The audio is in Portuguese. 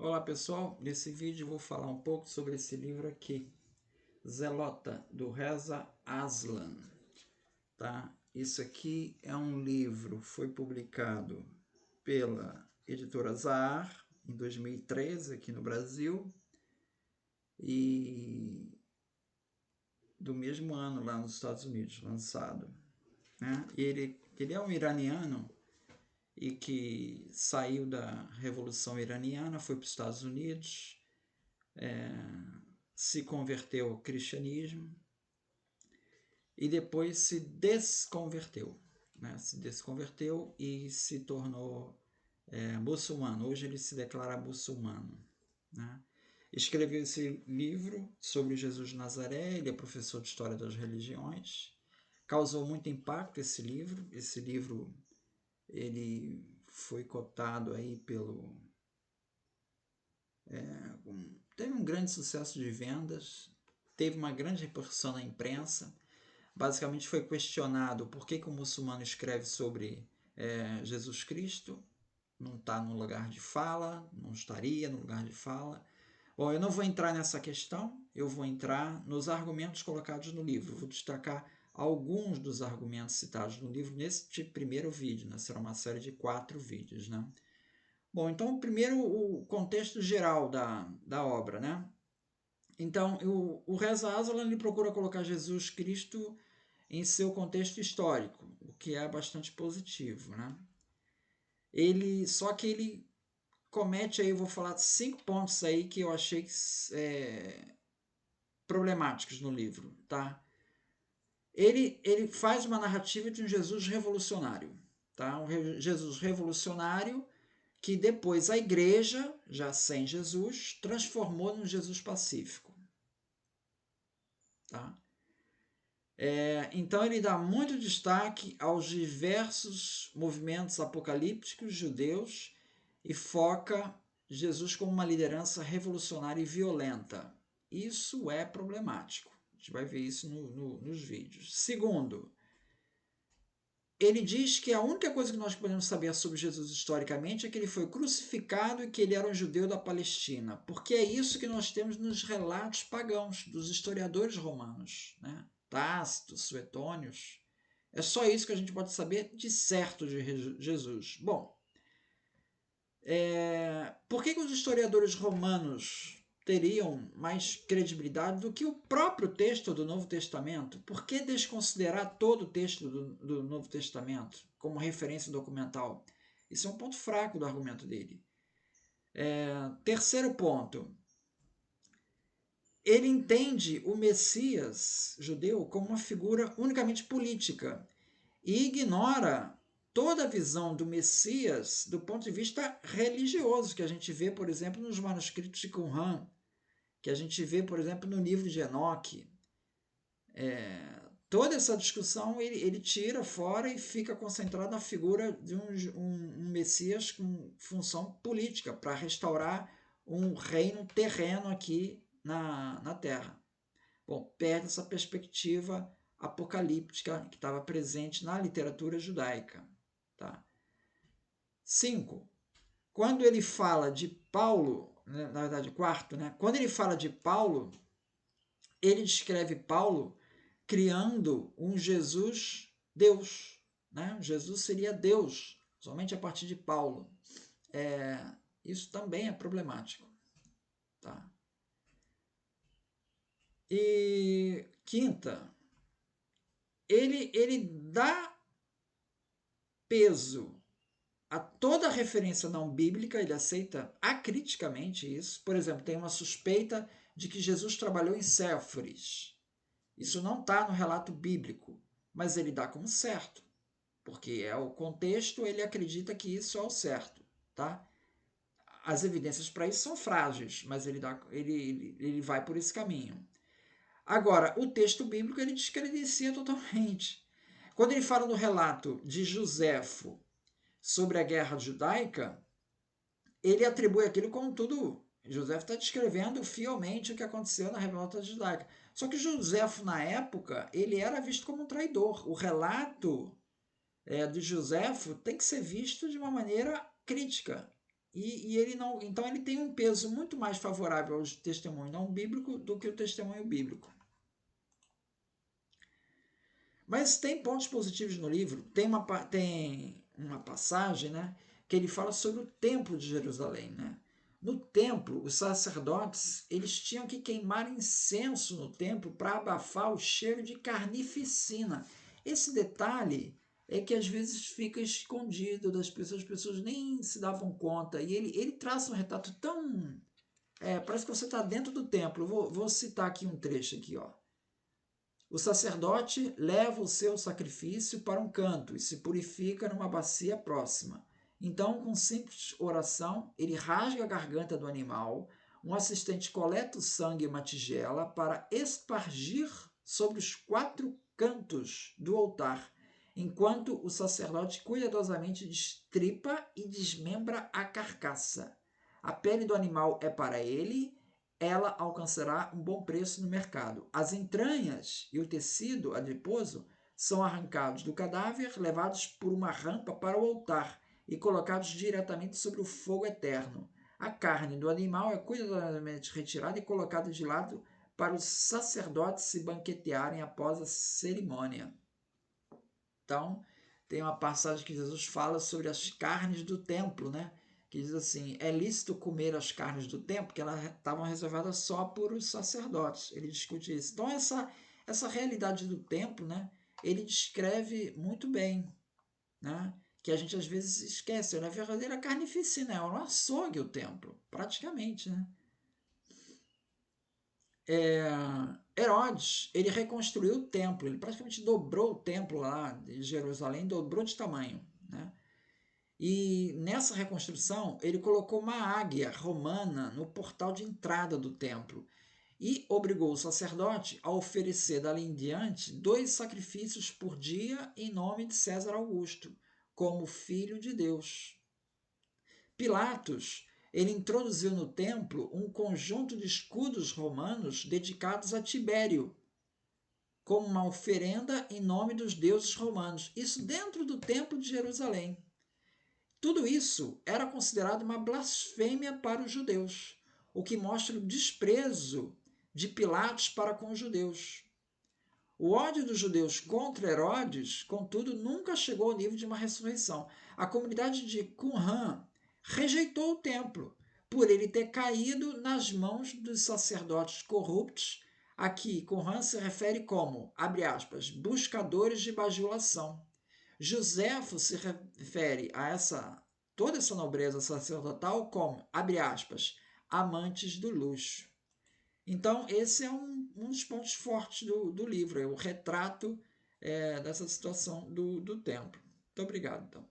Olá pessoal, nesse vídeo eu vou falar um pouco sobre esse livro aqui, Zelota, do Reza Aslan. Tá? Isso aqui é um livro, foi publicado pela editora Zahar em 2013 aqui no Brasil e do mesmo ano lá nos Estados Unidos, lançado. Né? Ele é um iraniano e que saiu da Revolução Iraniana, foi para os Estados Unidos, se converteu ao cristianismo e depois se desconverteu. Né? Se desconverteu e se tornou muçulmano. Hoje ele se declara muçulmano. Né? Escreveu esse livro sobre Jesus de Nazaré, ele é professor de História das Religiões. Causou muito impacto esse livro. Esse livro ele foi cotado aí pelo... teve um grande sucesso de vendas, teve uma grande repercussão na imprensa. Basicamente foi questionado por que o muçulmano escreve sobre Jesus Cristo, não está no lugar de fala, não estaria no lugar de fala. Bom, eu não vou entrar nessa questão, eu vou entrar nos argumentos colocados no livro, vou destacar alguns dos argumentos citados no livro neste primeiro vídeo, né? Será uma série de 4 vídeos. Né? Bom, então primeiro o contexto geral da obra. Né? Então, o Reza Aslan ele procura colocar Jesus Cristo em seu contexto histórico, o que é bastante positivo. Né? Só que ele comete aí, eu vou falar 5 pontos aí que eu achei problemáticos no livro. Tá? Ele faz uma narrativa de um Jesus revolucionário. Tá? Um Jesus revolucionário que depois a igreja, já sem Jesus, transformou num Jesus pacífico. Tá? Então ele dá muito destaque aos diversos movimentos apocalípticos judeus e foca Jesus como uma liderança revolucionária e violenta. Isso é problemático. A gente vai ver isso nos vídeos. Segundo, ele diz que a única coisa que nós podemos saber sobre Jesus historicamente é que ele foi crucificado e que ele era um judeu da Palestina, porque é isso que nós temos nos relatos pagãos dos historiadores romanos, né? Tácito, Suetônios. É só isso que a gente pode saber de certo de Jesus. Bom, por que os historiadores romanos teriam mais credibilidade do que o próprio texto do Novo Testamento? Por que desconsiderar todo o texto do Novo Testamento como referência documental? Isso é um ponto fraco do argumento dele. Terceiro ponto, ele entende o Messias judeu como uma figura unicamente política e ignora toda a visão do Messias do ponto de vista religioso, que a gente vê, por exemplo, nos manuscritos de Qumran, que a gente vê, por exemplo, no livro de Enoque. Toda essa discussão ele tira fora e fica concentrado na figura de um Messias com função política, para restaurar um reino terreno aqui na Terra. Bom, perde essa perspectiva apocalíptica que estava presente na literatura judaica. Tá? 5. Quando ele fala de Paulo, na verdade, quarto, né? Quando ele fala de Paulo, ele descreve Paulo criando um Jesus Deus. Né? Jesus seria Deus, somente a partir de Paulo. Isso também é problemático. Tá? E quinta, ele dá peso a toda referência não bíblica, ele aceita acriticamente isso. Por exemplo, tem uma suspeita de que Jesus trabalhou em Séforis. Isso não está no relato bíblico, mas ele dá como certo, porque é o contexto, ele acredita que isso é o certo. Tá? As evidências para isso são frágeis, mas ele vai por esse caminho. Agora, o texto bíblico ele descredencia totalmente. Quando ele fala no relato de Joséfo sobre a guerra judaica, ele atribui aquilo como tudo. José está descrevendo fielmente o que aconteceu na revolta judaica. Só que Joséfo, na época, ele era visto como um traidor. O relato de Joséfo tem que ser visto de uma maneira crítica. e ele não, então ele tem um peso muito mais favorável ao testemunho não bíblico do que o testemunho bíblico. Mas tem pontos positivos no livro. Tem uma passagem, né, que ele fala sobre o templo de Jerusalém, né? No templo, os sacerdotes eles tinham que queimar incenso no templo para abafar o cheiro de carnificina. Esse detalhe é que às vezes fica escondido das pessoas, as pessoas nem se davam conta. E ele traça um retrato tão... parece que você está dentro do templo. Vou citar aqui um trecho aqui, ó. O sacerdote leva o seu sacrifício para um canto e se purifica numa bacia próxima. Então, com simples oração, ele rasga a garganta do animal, um assistente coleta o sangue em uma tigela para espargir sobre os 4 cantos do altar, enquanto o sacerdote cuidadosamente destripa e desmembra a carcaça. A pele do animal é para ele, ela alcançará um bom preço no mercado. As entranhas e o tecido adiposo são arrancados do cadáver, levados por uma rampa para o altar e colocados diretamente sobre o fogo eterno. A carne do animal é cuidadosamente retirada e colocada de lado para os sacerdotes se banquetearem após a cerimônia. Então, tem uma passagem que Jesus fala sobre as carnes do templo, né? Que diz assim, é lícito comer as carnes do templo, que elas estavam reservadas só por os sacerdotes. Ele discute isso. Então, essa realidade do templo, né? Ele descreve muito bem, né? Que a gente às vezes esquece. Na verdadeira carnificina, é um açougue o templo, praticamente, né? Herodes, ele reconstruiu o templo, ele praticamente dobrou o templo lá de Jerusalém, dobrou de tamanho, né? E nessa reconstrução, ele colocou uma águia romana no portal de entrada do templo e obrigou o sacerdote a oferecer dali em diante 2 sacrifícios por dia em nome de César Augusto, como filho de Deus. Pilatos, ele introduziu no templo um conjunto de escudos romanos dedicados a Tibério, como uma oferenda em nome dos deuses romanos. Isso dentro do templo de Jerusalém. Tudo isso era considerado uma blasfêmia para os judeus, o que mostra o desprezo de Pilatos para com os judeus. O ódio dos judeus contra Herodes, contudo, nunca chegou ao nível de uma ressurreição. A comunidade de Qumran rejeitou o templo, por ele ter caído nas mãos dos sacerdotes corruptos. Aqui, Qumran se refere como, abre aspas, buscadores de bajulação. Joséfo se refere a toda essa nobreza sacerdotal como, abre aspas, amantes do luxo. Então, esse é um dos pontos fortes do livro, é o retrato dessa situação do templo. Muito obrigado, então.